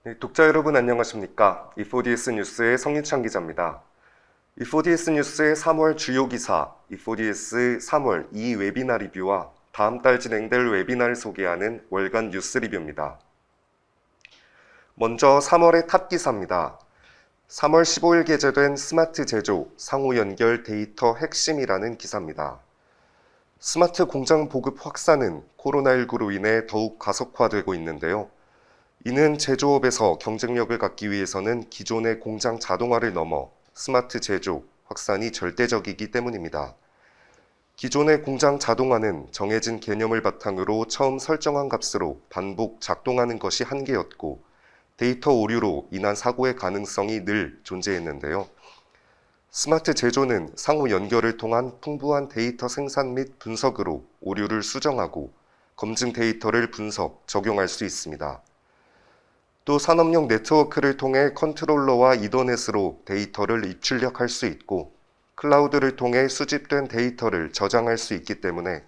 네, 독자 여러분 안녕하십니까? E4DS 뉴스의 성윤창 기자입니다. E4DS 뉴스의 3월 주요 기사, E4DS 3월 2 웨비나 리뷰와 다음 달 진행될 웨비나를 소개하는 월간 뉴스 리뷰입니다. 먼저 3월의 탑 기사입니다. 3월 15일 게재된 스마트 제조 상호 연결 데이터 핵심이라는 기사입니다. 스마트 공장 보급 확산은 코로나19로 인해 더욱 가속화되고 있는데요. 이는 제조업에서 경쟁력을 갖기 위해서는 기존의 공장 자동화를 넘어 스마트 제조, 확산이 절대적이기 때문입니다. 기존의 공장 자동화는 정해진 개념을 바탕으로 처음 설정한 값으로 반복 작동하는 것이 한계였고 데이터 오류로 인한 사고의 가능성이 늘 존재했는데요. 스마트 제조는 상호 연결을 통한 풍부한 데이터 생산 및 분석으로 오류를 수정하고 검증 데이터를 분석, 적용할 수 있습니다. 또 산업용 네트워크를 통해 컨트롤러와 이더넷으로 데이터를 입출력할 수 있고 클라우드를 통해 수집된 데이터를 저장할 수 있기 때문에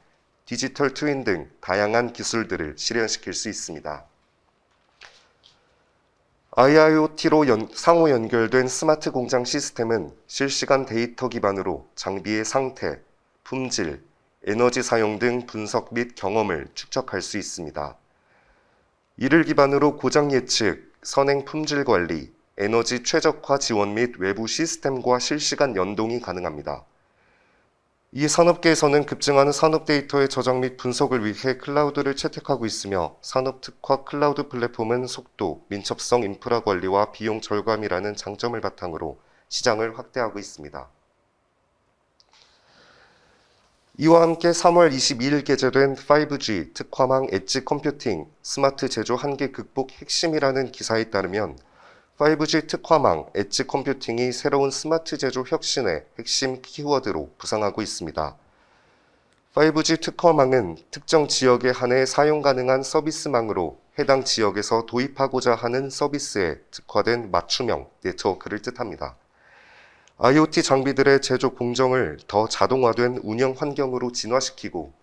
디지털 트윈 등 다양한 기술들을 실현시킬 수 있습니다. IIoT로 상호 연결된 스마트 공장 시스템은 실시간 데이터 기반으로 장비의 상태, 품질, 에너지 사용 등 분석 및 경험을 축적할 수 있습니다. 이를 기반으로 고장 예측, 선행 품질 관리, 에너지 최적화 지원 및 외부 시스템과 실시간 연동이 가능합니다. 이 산업계에서는 급증하는 산업 데이터의 저장 및 분석을 위해 클라우드를 채택하고 있으며 산업 특화 클라우드 플랫폼은 속도, 민첩성 인프라 관리와 비용 절감이라는 장점을 바탕으로 시장을 확대하고 있습니다. 이와 함께 3월 22일 게재된 5G 특화망 엣지 컴퓨팅 스마트 제조 한계 극복 핵심이라는 기사에 따르면 5G 특화망 엣지 컴퓨팅이 새로운 스마트 제조 혁신의 핵심 키워드로 부상하고 있습니다. 5G 특화망은 특정 지역에 한해 사용 가능한 서비스망으로 해당 지역에서 도입하고자 하는 서비스에 특화된 맞춤형 네트워크를 뜻합니다. IoT 장비들의 제조 공정을 더 자동화된 운영 환경으로 진화시키고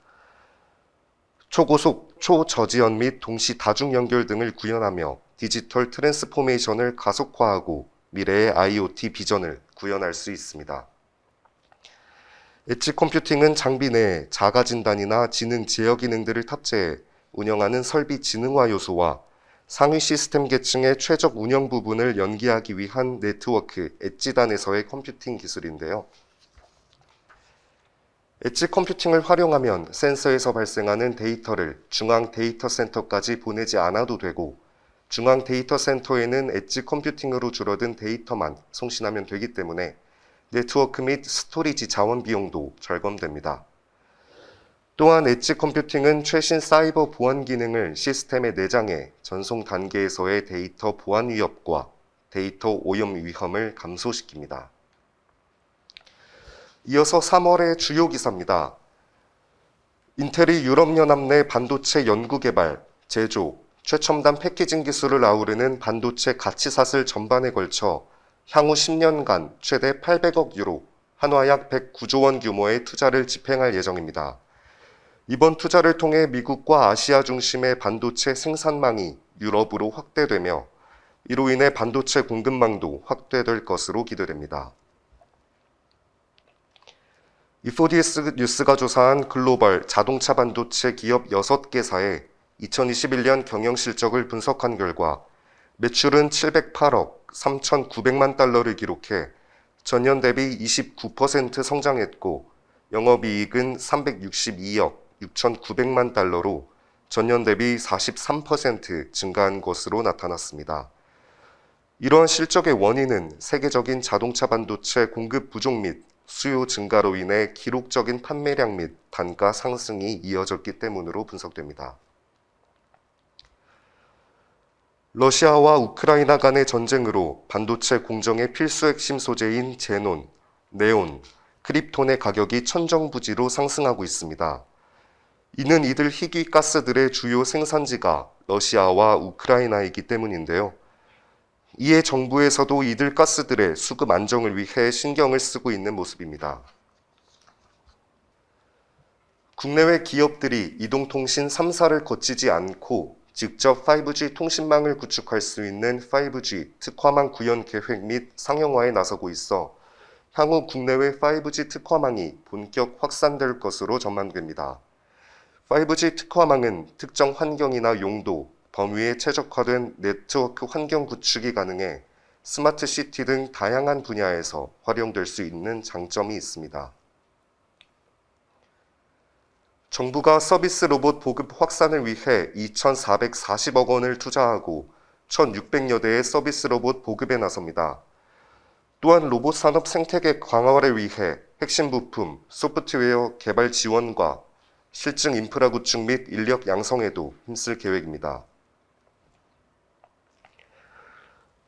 초고속, 초저지연 및 동시 다중 연결 등을 구현하며 디지털 트랜스포메이션을 가속화하고 미래의 IoT 비전을 구현할 수 있습니다. 엣지 컴퓨팅은 장비 내에 자가 진단이나 지능 제어 기능들을 탑재해 운영하는 설비 지능화 요소와 상위 시스템 계층의 최적 운영 부분을 연기하기 위한 네트워크 엣지단에서의 컴퓨팅 기술인데요. 엣지 컴퓨팅을 활용하면 센서에서 발생하는 데이터를 중앙 데이터 센터까지 보내지 않아도 되고 중앙 데이터 센터에는 엣지 컴퓨팅으로 줄어든 데이터만送신하면 되기 때문에 네트워크 및 스토리지 자원 비용도 절감됩니다. 또한 엣지 컴퓨팅은 최신 사이버 보안 기능을 시스템에 내장해 전송 단계에서의 데이터 보안 위협과 데이터 오염 위험을 감소시킵니다. 이어서 3월의 주요 기사입니다. 인텔이 유럽연합 내 반도체 연구개발, 제조, 최첨단 패키징 기술을 아우르는 반도체 가치사슬 전반에 걸쳐 향후 10년간 최대 800억 유로, 한화 약 109조 원 규모의 투자를 집행할 예정입니다. 이번 투자를 통해 미국과 아시아 중심의 반도체 생산망이 유럽으로 확대되며 이로 인해 반도체 공급망도 확대될 것으로 기대됩니다. E4DS 뉴스가 조사한 글로벌 자동차 반도체 기업 6개사의 2021년 경영 실적을 분석한 결과 매출은 708억 3,900만 달러를 기록해 전년 대비 29% 성장했고 영업이익은 362억 6,900만 달러로 전년 대비 43% 증가한 것으로 나타났습니다. 이러한 실적의 원인은 세계적인 자동차 반도체 공급 부족 및 수요 증가로 인해 기록적인 판매량 및 단가 상승이 이어졌기 때문으로 분석됩니다. 러시아와 우크라이나 간의 전쟁으로 반도체 공정의 필수 핵심 소재인 제논, 네온, 크립톤의 가격이 천정부지로 상승하고 있습니다. 이는 이들 희귀 가스들의 주요 생산지가 러시아와 우크라이나이기 때문인데요. 이에 정부에서도 이들 가스들의 수급 안정을 위해 신경을 쓰고 있는 모습입니다. 국내외 기업들이 이동통신 3사를 거치지 않고 직접 5G 통신망을 구축할 수 있는 5G 특화망 구현 계획 및 상용화에 나서고 있어 향후 국내외 5G 특화망이 본격 확산될 것으로 전망됩니다. 5G 특화망은 특정 환경이나 용도, 범위에 최적화된 네트워크 환경 구축이 가능해 스마트 시티 등 다양한 분야에서 활용될 수 있는 장점이 있습니다. 정부가 서비스 로봇 보급 확산을 위해 2,440억 원을 투자하고 1,600여 대의 서비스 로봇 보급에 나섭니다. 또한 로봇 산업 생태계 강화를 위해 핵심 부품, 소프트웨어 개발 지원과 실증 인프라 구축 및 인력 양성에도 힘쓸 계획입니다.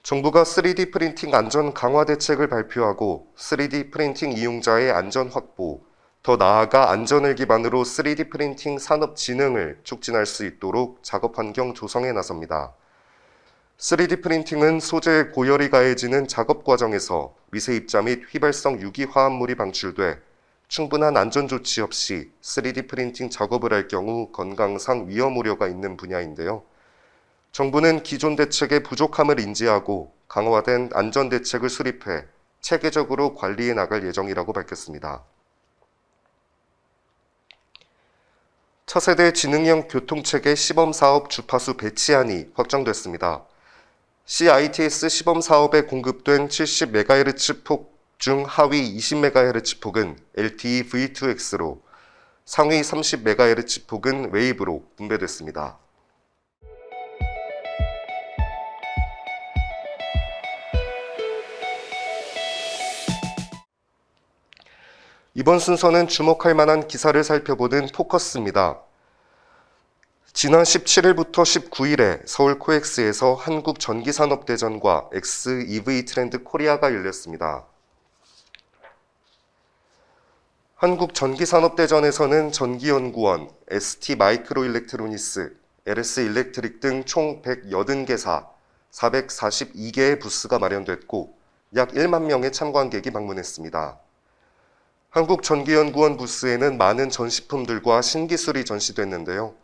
정부가 3D 프린팅 안전 강화 대책을 발표하고 3D 프린팅 이용자의 안전 확보, 더 나아가 안전을 기반으로 3D 프린팅 산업 진흥을 촉진할 수 있도록 작업 환경 조성에 나섭니다. 3D 프린팅은 소재의 고열이 가해지는 작업 과정에서 미세 입자 및 휘발성 유기 화합물이 방출돼 충분한 안전 조치 없이 3D 프린팅 작업을 할 경우 건강상 위험 우려가 있는 분야인데요. 정부는 기존 대책의 부족함을 인지하고 강화된 안전 대책을 수립해 체계적으로 관리해 나갈 예정이라고 밝혔습니다. 차세대 지능형 교통체계 시범사업 주파수 배치안이 확정됐습니다. CITS 시범사업에 공급된 70MHz 폭 중 하위 20MHz 폭은 LTE V2X로 상위 30MHz 폭은 웨이브로 분배됐습니다. 이번 순서는 주목할 만한 기사를 살펴보는 포커스입니다. 지난 17일부터 19일에 서울 코엑스에서 한국전기산업대전과 XEV 트렌드 코리아가 열렸습니다. 한국전기산업대전에서는 전기연구원, ST마이크로일렉트로니스, LS일렉트릭 등 총 180개사, 442개의 부스가 마련됐고 약 1만 명의 참관객이 방문했습니다. 한국전기연구원 부스에는 많은 전시품들과 신기술이 전시됐는데요.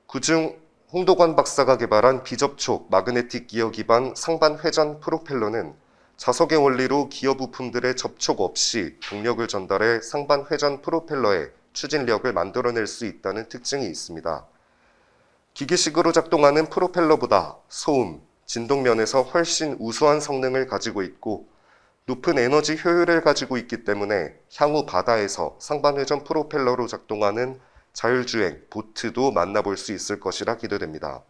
그중 홍도관 박사가 개발한 비접촉 마그네틱 기어 기반 상반 회전 프로펠러는 자석의 원리로 기어 부품들의 접촉 없이 동력을 전달해 상반 회전 프로펠러의 추진력을 만들어낼 수 있다는 특징이 있습니다. 기계식으로 작동하는 프로펠러보다 소음, 진동 면에서 훨씬 우수한 성능을 가지고 있고 높은 에너지 효율을 가지고 있기 때문에 향후 바다에서 상반 회전 프로펠러로 작동하는 자율주행, 보트도 만나볼 수 있을 것이라 기대됩니다.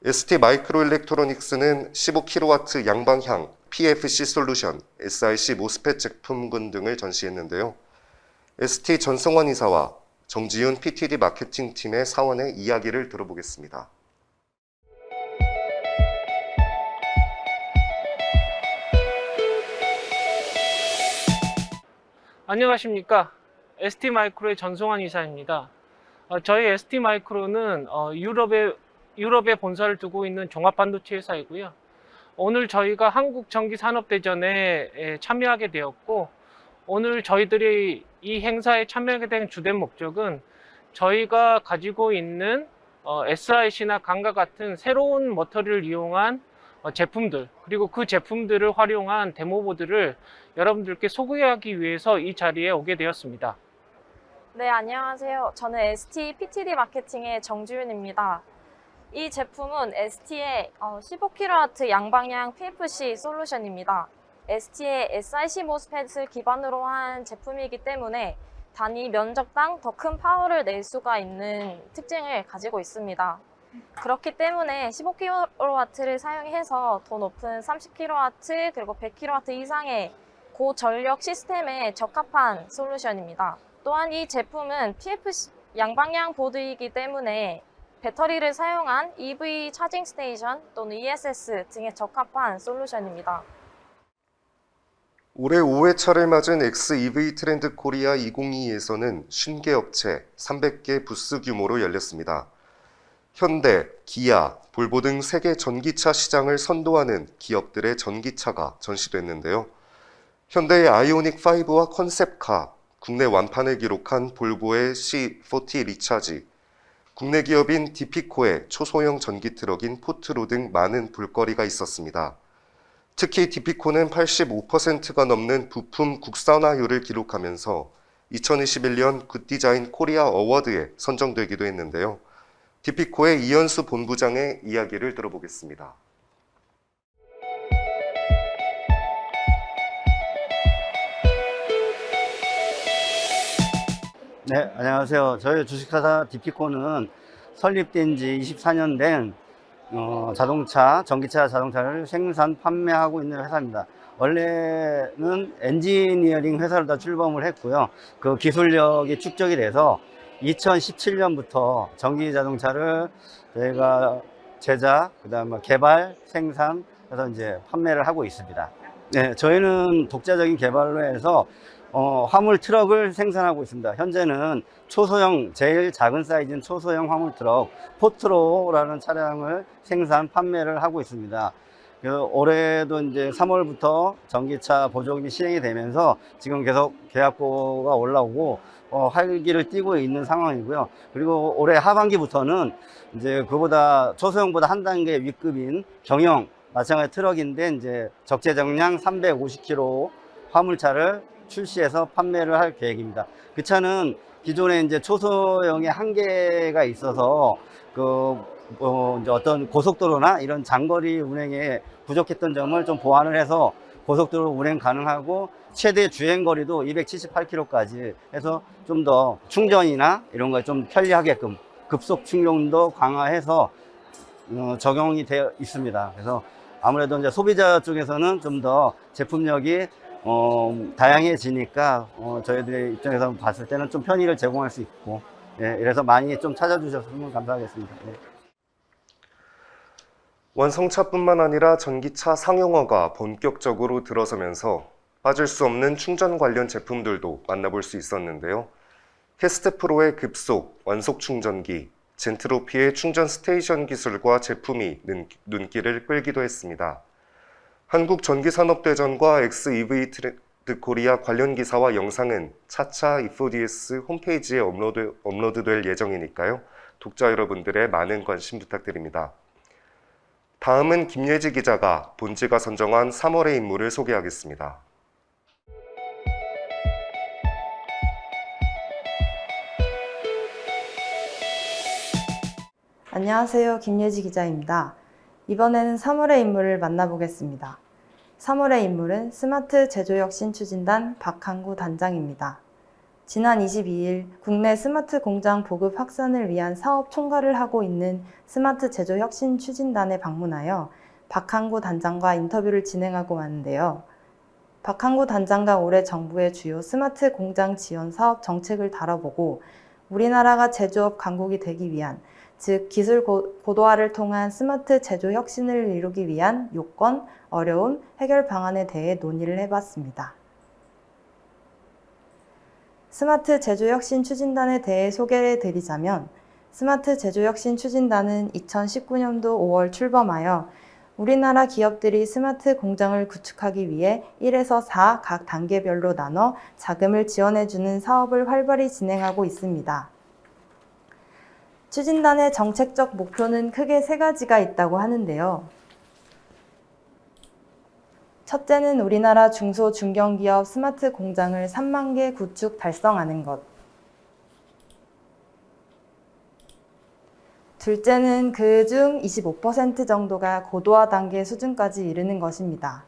ST마이크로일렉트로닉스는 15kW 양방향 PFC 솔루션, SiC 모스펫 제품군 등을 전시했는데요. ST 전성환 이사와 정지윤 PTD 마케팅팀의 사원의 이야기를 들어보겠습니다. 안녕하십니까. ST마이크로의 전성환 이사입니다. 저희 ST마이크로는 유럽에 본사를 두고 있는 종합반도체 회사이고요. 오늘 저희가 한국전기산업대전에 참여하게 되었고, 오늘 저희들이 이 행사에 참여하게 된 주된 목적은 저희가 가지고 있는 SiC나 강과 같은 새로운 머터리를 이용한 제품들, 그리고 그 제품들을 활용한 데모보드를 여러분들께 소개하기 위해서 이 자리에 오게 되었습니다. 네, 안녕하세요. 저는 ST PTD 마케팅의 정지윤입니다. 이 제품은 ST의 15kW 양방향 PFC 솔루션입니다. ST의 SiC 모스펫을 기반으로 한 제품이기 때문에 단위 면적당 더 큰 파워를 낼 수가 있는 특징을 가지고 있습니다. 그렇기 때문에 15kW를 사용해서 더 높은 30kW 그리고 100kW 이상의 고전력 시스템에 적합한 솔루션입니다. 또한 이 제품은 PFC 양방향 보드이기 때문에 배터리를 사용한 EV 차징 스테이션 또는 ESS 등에 적합한 솔루션입니다. 올해 5회차를 맞은 XEV 트렌드 코리아 2022에서는 50개 업체 300개 부스 규모로 열렸습니다. 현대, 기아, 볼보 등 세계 전기차 시장을 선도하는 기업들의 전기차가 전시됐는데요. 현대의 아이오닉5와 컨셉카, 국내 완판을 기록한 볼보의 C40 리차지, 국내 기업인 디피코의 초소형 전기 트럭인 포트로 등 많은 볼거리가 있었습니다. 특히 디피코는 85%가 넘는 부품 국산화율을 기록하면서 2021년 굿디자인 코리아 어워드에 선정되기도 했는데요. 디피코의 이현수 본부장의 이야기를 들어보겠습니다. 네, 안녕하세요. 저희 주식회사 디피코는 설립된 지 24년 된 자동차, 전기차 자동차를 생산, 판매하고 있는 회사입니다. 원래는 엔지니어링 회사로 다 출범을 했고요. 그 기술력이 축적이 돼서 2017년부터 전기 자동차를 저희가 제작, 그다음에 개발, 생산, 그래서 이제 판매를 하고 있습니다. 네, 저희는 독자적인 개발로 해서 화물 트럭을 생산하고 있습니다. 현재는 초소형, 제일 작은 사이즈인 초소형 화물 트럭 포트로라는 차량을 생산, 판매를 하고 있습니다. 올해도 이제 3월부터 전기차 보조금이 시행이 되면서 지금 계속 계약고가 올라오고 활기를 띠고 있는 상황이고요. 그리고 올해 하반기부터는 이제 그보다 초소형보다 한 단계 윗급인 경영 마찬가지 트럭인데 이제 적재정량 350kg 화물차를 출시해서 판매를 할 계획입니다. 그 차는 기존에 이제 초소형의 한계가 있어서 이제 어떤 고속도로나 이런 장거리 운행에 부족했던 점을 좀 보완을 해서 고속도로 운행 가능하고 최대 주행거리도 278km까지 해서 좀 더 충전이나 이런 걸 좀 편리하게끔 급속 충전도 강화해서 적용이 되어 있습니다. 그래서 아무래도 이제 소비자 쪽에서는 좀 더 제품력이 다양해지니까 저희들의 입장에서 봤을 때는 좀 편의를 제공할 수 있고, 예, 이래서 많이 좀 찾아주셨으면 감사하겠습니다. 네. 완성차뿐만 아니라 전기차 상용화가 본격적으로 들어서면서 빠질 수 없는 충전 관련 제품들도 만나볼 수 있었는데요. 캐스트 프로의 급속, 완속 충전기, 젠트로피의 충전 스테이션 기술과 제품이 눈길을 끌기도 했습니다. 한국전기산업대전과 XEV 트렌드 코리아 관련 기사와 영상은 차차 E4DS 홈페이지에 업로드될 예정이니까요. 독자 여러분들의 많은 관심 부탁드립니다. 다음은 김예지 기자가 본지가 선정한 3월의 인물을 소개하겠습니다. 안녕하세요. 김예지 기자입니다. 이번에는 3월의 인물을 만나보겠습니다. 3월의 인물은 스마트 제조혁신추진단 박항구 단장입니다. 지난 22일 국내 스마트 공장 보급 확산을 위한 사업 총괄을 하고 있는 스마트 제조혁신추진단에 방문하여 박항구 단장과 인터뷰를 진행하고 왔는데요. 박항구 단장과 올해 정부의 주요 스마트 공장 지원 사업 정책을 다뤄보고 우리나라가 제조업 강국이 되기 위한, 즉 기술 고도화를 통한 스마트 제조 혁신을 이루기 위한 요건, 어려움, 해결 방안에 대해 논의를 해봤습니다. 스마트 제조 혁신 추진단에 대해 소개해 드리자면, 스마트 제조 혁신 추진단은 2019년도 5월 출범하여 우리나라 기업들이 스마트 공장을 구축하기 위해 1에서 4 각 단계별로 나눠 자금을 지원해주는 사업을 활발히 진행하고 있습니다. 추진단의 정책적 목표는 크게 3가지가 있다고 하는데요. 첫째는 우리나라 중소 중견기업 스마트 공장을 3만 개 구축 달성하는 것. 둘째는 그중 25% 정도가 고도화 단계 수준까지 이르는 것입니다.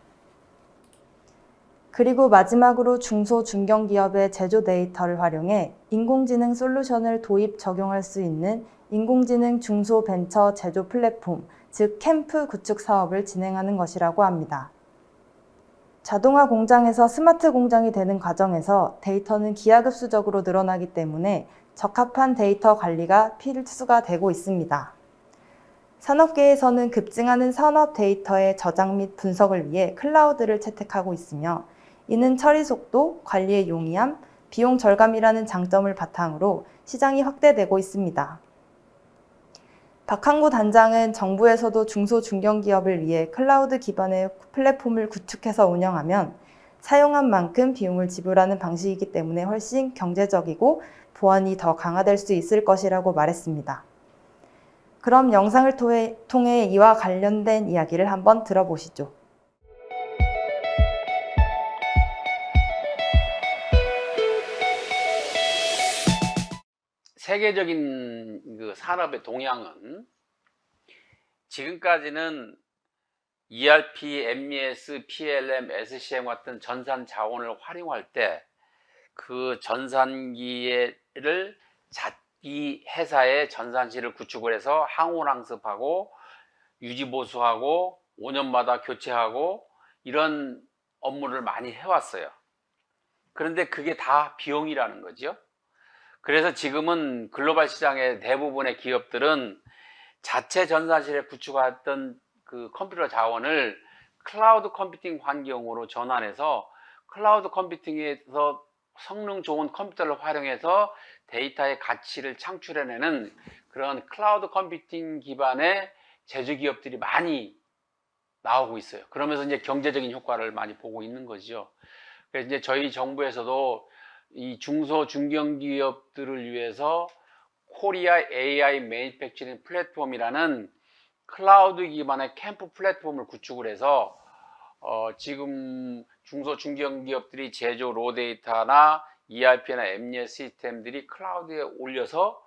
그리고 마지막으로 중소 중견기업의 제조 데이터를 활용해 인공지능 솔루션을 도입 적용할 수 있는 인공지능 중소벤처 제조 플랫폼, 즉 캠프 구축 사업을 진행하는 것이라고 합니다. 자동화 공장에서 스마트 공장이 되는 과정에서 데이터는 기하급수적으로 늘어나기 때문에 적합한 데이터 관리가 필수가 되고 있습니다. 산업계에서는 급증하는 산업 데이터의 저장 및 분석을 위해 클라우드를 채택하고 있으며, 이는 처리 속도, 관리의 용이함, 비용 절감이라는 장점을 바탕으로 시장이 확대되고 있습니다. 박항구 단장은 정부에서도 중소 중견기업을 위해 클라우드 기반의 플랫폼을 구축해서 운영하면 사용한 만큼 비용을 지불하는 방식이기 때문에 훨씬 경제적이고 보안이 더 강화될 수 있을 것이라고 말했습니다. 그럼 영상을 통해 이와 관련된 이야기를 한번 들어보시죠. 세계적인 그 산업의 동향은 지금까지는 ERP, MES, PLM, SCM 같은 전산 자원을 활용할 때 그 전산기를 이 회사의 전산실을 구축을 해서 항운항습하고 유지보수하고 5년마다 교체하고 이런 업무를 많이 해왔어요. 그런데 그게 다 비용이라는 거죠. 그래서 지금은 글로벌 시장의 대부분의 기업들은 자체 전산실에 구축했던 그 컴퓨터 자원을 클라우드 컴퓨팅 환경으로 전환해서 클라우드 컴퓨팅에서 성능 좋은 컴퓨터를 활용해서 데이터의 가치를 창출해내는 그런 클라우드 컴퓨팅 기반의 제조기업들이 많이 나오고 있어요. 그러면서 이제 경제적인 효과를 많이 보고 있는 거죠. 그래서 이제 저희 정부에서도 이 중소 중견기업들을 위해서 코리아 AI 매니팩처링 플랫폼이라는 클라우드 기반의 캠프 플랫폼을 구축을 해서 지금 중소 중견기업들이 제조 로데이터나 ERP나 MES 시스템들이 클라우드에 올려서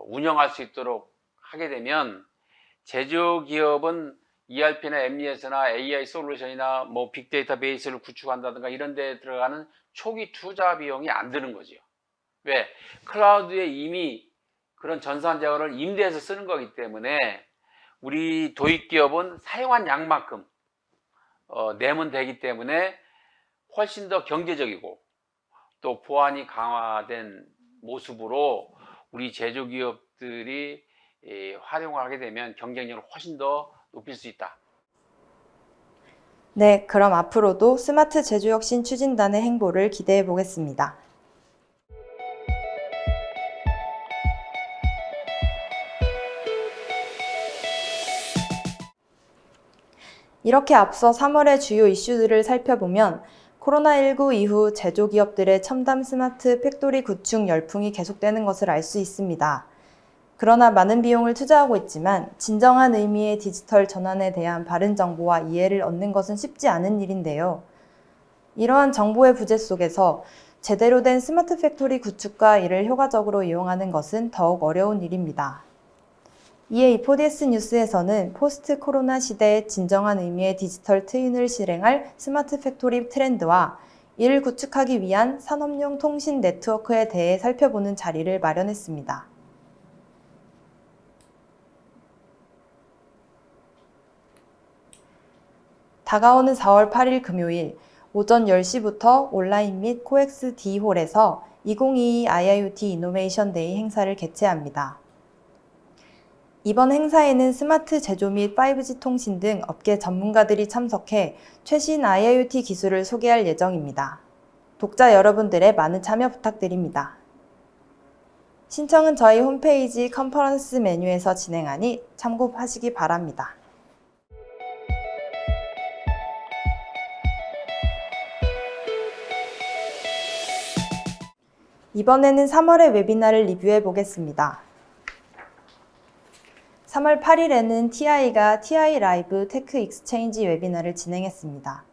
운영할 수 있도록 하게 되면 제조기업은 ERP나 MES나 AI 솔루션이나 뭐 빅데이터 베이스를 구축한다든가 이런 데 들어가는 초기 투자 비용이 안 드는 거죠. 왜? 클라우드에 이미 그런 전산 자원을 임대해서 쓰는 거기 때문에 우리 도입기업은 사용한 양만큼 내면 되기 때문에 훨씬 더 경제적이고 또 보안이 강화된 모습으로 우리 제조기업들이 활용하게 되면 경쟁력을 훨씬 더 높일 수 있다. 네, 그럼 앞으로도 스마트 제조혁신 추진단의 행보를 기대해 보겠습니다. 이렇게 앞서 3월의 주요 이슈들을 살펴보면 코로나19 이후 제조기업들의 첨단 스마트 팩토리 구축 열풍이 계속되는 것을 알 수 있습니다. 그러나 많은 비용을 투자하고 있지만 진정한 의미의 디지털 전환에 대한 바른 정보와 이해를 얻는 것은 쉽지 않은 일인데요. 이러한 정보의 부재 속에서 제대로 된 스마트 팩토리 구축과 이를 효과적으로 이용하는 것은 더욱 어려운 일입니다. 이에 이포디에스 뉴스에서는 포스트 코로나 시대의 진정한 의미의 디지털 트윈을 실행할 스마트 팩토리 트렌드와 이를 구축하기 위한 산업용 통신 네트워크에 대해 살펴보는 자리를 마련했습니다. 다가오는 4월 8일 금요일 오전 10시부터 온라인 및 코엑스 D홀에서 2022 IIoT 이노베이션 데이 행사를 개최합니다. 이번 행사에는 스마트 제조 및 5G 통신 등 업계 전문가들이 참석해 최신 IIoT 기술을 소개할 예정입니다. 독자 여러분들의 많은 참여 부탁드립니다. 신청은 저희 홈페이지 컨퍼런스 메뉴에서 진행하니 참고하시기 바랍니다. 이번에는 3월의 웨비나를 리뷰해 보겠습니다. 3월 8일에는 TI가 TI 라이브 테크 익스체인지 웨비나를 진행했습니다.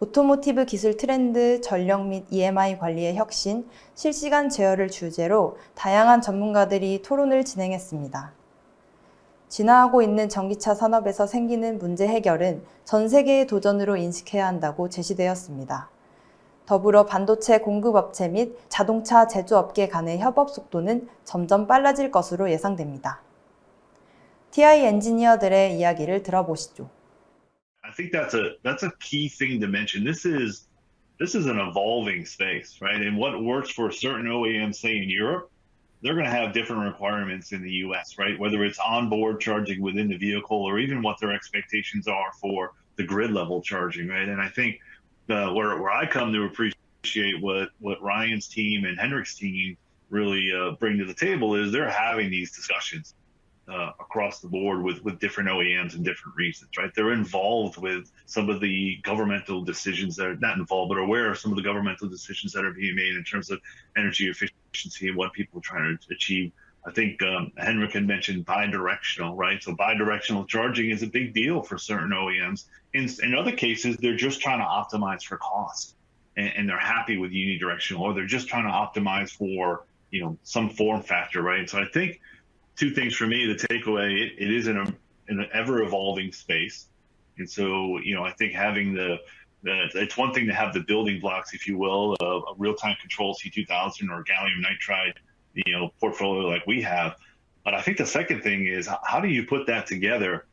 오토모티브 기술 트렌드, 전력 및 EMI 관리의 혁신, 실시간 제어를 주제로 다양한 전문가들이 토론을 진행했습니다. 진화하고 있는 전기차 산업에서 생기는 문제 해결은 전 세계의 도전으로 인식해야 한다고 제시되었습니다. 더불어 반도체 공급업체 및 자동차 제조업계 간의 협업 속도는 점점 빨라질 것으로 예상됩니다. TI 엔지니어들의 이야기를 들어보시죠. I think that's a key thing to mention. This is an evolving space, right? And what works for certain OEMs, say in Europe, they're going to have different requirements in the US, right? Whether it's onboard charging within the vehicle or even what their expectations are for the grid level charging, right? And I think where I come to appreciate what Ryan's team and Hendrick's team really bring to the table is they're having these discussions across the board with different OEMs and different reasons, right? They're involved with some of the governmental decisions that are not involved, but aware of some of the governmental decisions that are being made in terms of energy efficiency and what people are trying to achieve I think Henrik had mentioned bi-directional, right? So bi-directional charging is a big deal for certain OEMs. In other cases, they're just trying to optimize for cost, and they're happy with unidirectional, or they're just trying to optimize for some form factor, right? So I think two things for me: the takeaway, it is in an ever evolving space, and so I think having it's one thing to have the building blocks, if you will, of a real-time control C2000 or gallium nitride portfolio like we have. But I think the second thing is, how do you put that together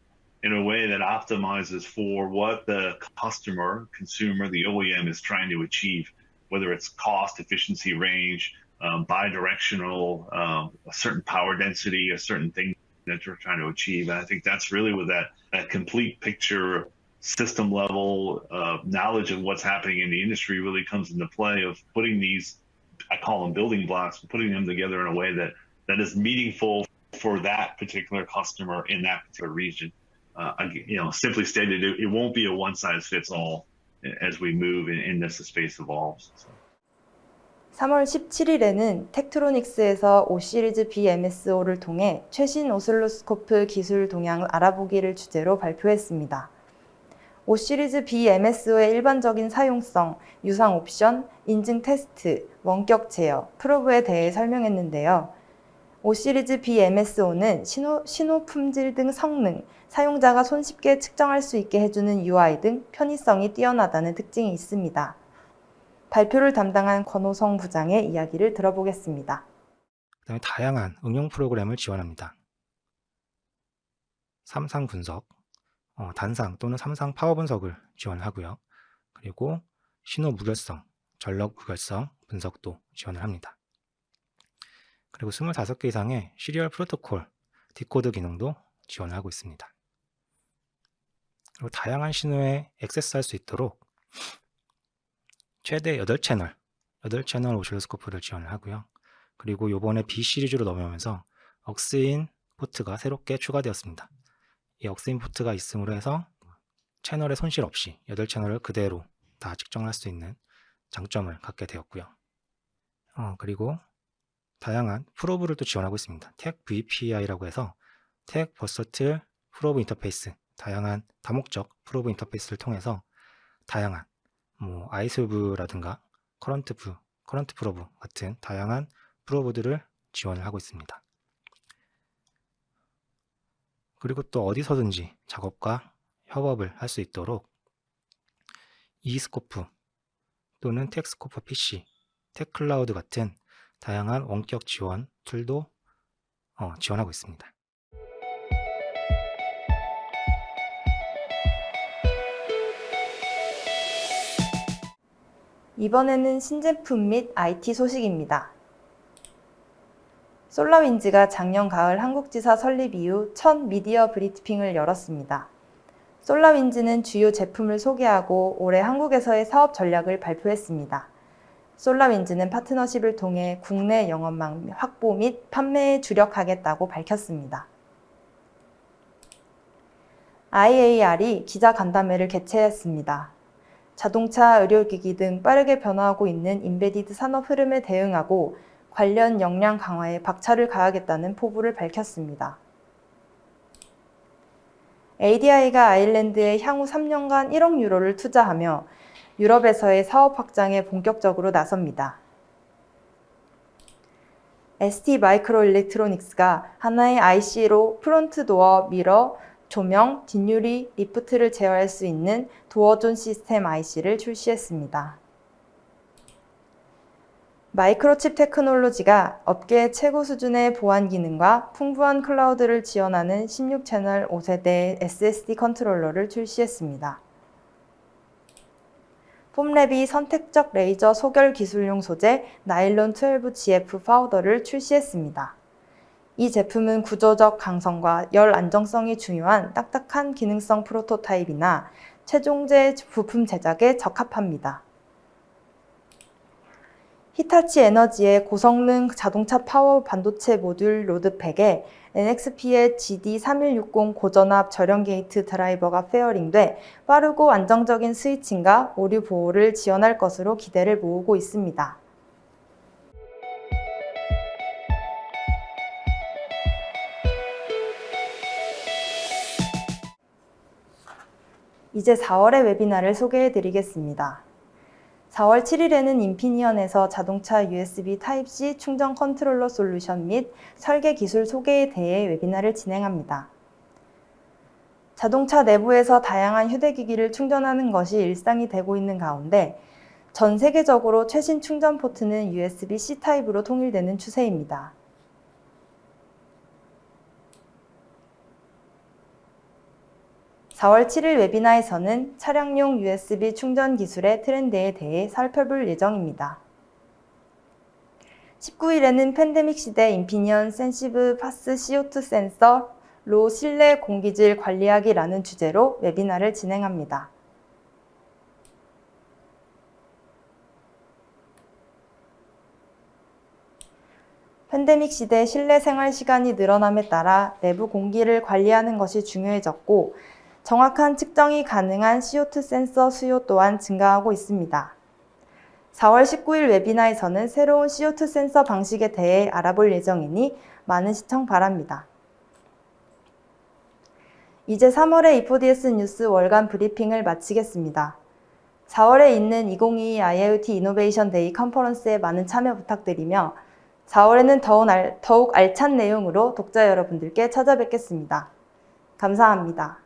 in a way that optimizes for what the customer, consumer, the OEM is trying to achieve, whether it's cost, efficiency, range, bi-directional, a certain power density, a certain thing that you're trying to achieve. And I think that's really with that complete picture, system level knowledge of what's happening in the industry really comes into play, of putting these, I call them building blocks, putting them together in a way that is meaningful for that particular customer in that particular region. Simply stated, it won't be a one size fits all as we move and as the space evolves. So. 3월 17일에는 텍트로닉스에서 5시리즈 BMSO를 통해 최신 오슬로스코프 기술 동향을 알아보기를 주제로 발표했습니다. 5시리즈 BMSO의 일반적인 사용성, 유상 옵션, 인증 테스트, 원격 제어, 프로브에 대해 설명했는데요. 5시리즈 BMSO는 신호 품질 등 성능, 사용자가 손쉽게 측정할 수 있게 해주는 UI 등 편의성이 뛰어나다는 특징이 있습니다. 발표를 담당한 권호성 부장의 이야기를 들어보겠습니다. 그다음에 다양한 응용 프로그램을 지원합니다. 삼상 분석, 단상 또는 삼상 파워 분석을 지원하고요. 그리고 신호 무결성, 전력 무결성 분석도 지원을 합니다. 그리고 25개 이상의 시리얼 프로토콜, 디코드 기능도 지원을 하고 있습니다. 그리고 다양한 신호에 액세스할 수 있도록 최대 8채널 오실로스코프를 지원을 하고요. 그리고 이번에 B 시리즈로 넘어오면서 억스인 포트가 새롭게 추가되었습니다. 이 억스인 포트가 있음으로 해서 채널의 손실 없이 8채널을 그대로 다 측정할 수 있는 장점을 갖게 되었고요. 그리고 다양한 프로브를 또 지원하고 있습니다. 텍 VPI라고 해서 텍 버서틀 프로브 인터페이스, 다양한 다목적 프로브 인터페이스를 통해서 다양한 아이솔브라든가 커런트 프로브 같은 다양한 프로브들을 지원을 하고 있습니다. 그리고 또 어디서든지 작업과 협업을 할 수 있도록 e스코프 또는 텍스코프 PC, 텍클라우드 같은 다양한 원격 지원 툴도 지원하고 있습니다. 이번에는 신제품 및 IT 소식입니다. 솔라윈즈가 작년 가을 한국지사 설립 이후 첫 미디어 브리핑을 열었습니다. 솔라윈즈는 주요 제품을 소개하고 올해 한국에서의 사업 전략을 발표했습니다. 솔라윈즈는 파트너십을 통해 국내 영업망 확보 및 판매에 주력하겠다고 밝혔습니다. IAR이 기자간담회를 개최했습니다. 자동차, 의료기기 등 빠르게 변화하고 있는 인베디드 산업 흐름에 대응하고 관련 역량 강화에 박차를 가하겠다는 포부를 밝혔습니다. ADI가 아일랜드에 향후 3년간 1억 유로를 투자하며 유럽에서의 사업 확장에 본격적으로 나섭니다. ST 마이크로 일렉트로닉스가 하나의 IC로 프론트 도어, 미러, 조명, 뒷유리, 리프트를 제어할 수 있는 도어존 시스템 IC를 출시했습니다. 마이크로칩 테크놀로지가 업계의 최고 수준의 보안 기능과 풍부한 클라우드를 지원하는 16채널 5세대 SSD 컨트롤러를 출시했습니다. 폼랩이 선택적 레이저 소결 기술용 소재 나일론 12GF 파우더를 출시했습니다. 이 제품은 구조적 강성과 열 안정성이 중요한 딱딱한 기능성 프로토타입이나 최종재 부품 제작에 적합합니다. 히타치 에너지의 고성능 자동차 파워 반도체 모듈 로드팩에 NXP의 GD3160 고전압 절연 게이트 드라이버가 페어링돼 빠르고 안정적인 스위칭과 오류 보호를 지원할 것으로 기대를 모으고 있습니다. 이제 4월의 웨비나를 소개해 드리겠습니다. 4월 7일에는 인피니언에서 자동차 USB 타입C 충전 컨트롤러 솔루션 및 설계 기술 소개에 대해 웨비나를 진행합니다. 자동차 내부에서 다양한 휴대기기를 충전하는 것이 일상이 되고 있는 가운데 전 세계적으로 최신 충전 포트는 USB-C 타입으로 통일되는 추세입니다. (4월 7일) 웨비나에서는 차량용 USB 충전 기술의 트렌드에 대해 살펴볼 예정입니다. 19일에는 팬데믹 시대 인피니언 센시브 파스 CO2 센서로 실내 공기질 관리하기라는 주제로 웨비나를 진행합니다. 팬데믹 시대 실내 생활 시간이 늘어남에 따라 내부 공기를 관리하는 것이 중요해졌고 정확한 측정이 가능한 CO2 센서 수요 또한 증가하고 있습니다. 4월 19일 웨비나에서는 새로운 CO2 센서 방식에 대해 알아볼 예정이니 많은 시청 바랍니다. 이제 3월의 E4DS 뉴스 월간 브리핑을 마치겠습니다. 4월에 있는 2022 IoT 이노베이션 데이 컨퍼런스에 많은 참여 부탁드리며 4월에는 더욱 알찬 내용으로 독자 여러분들께 찾아뵙겠습니다. 감사합니다.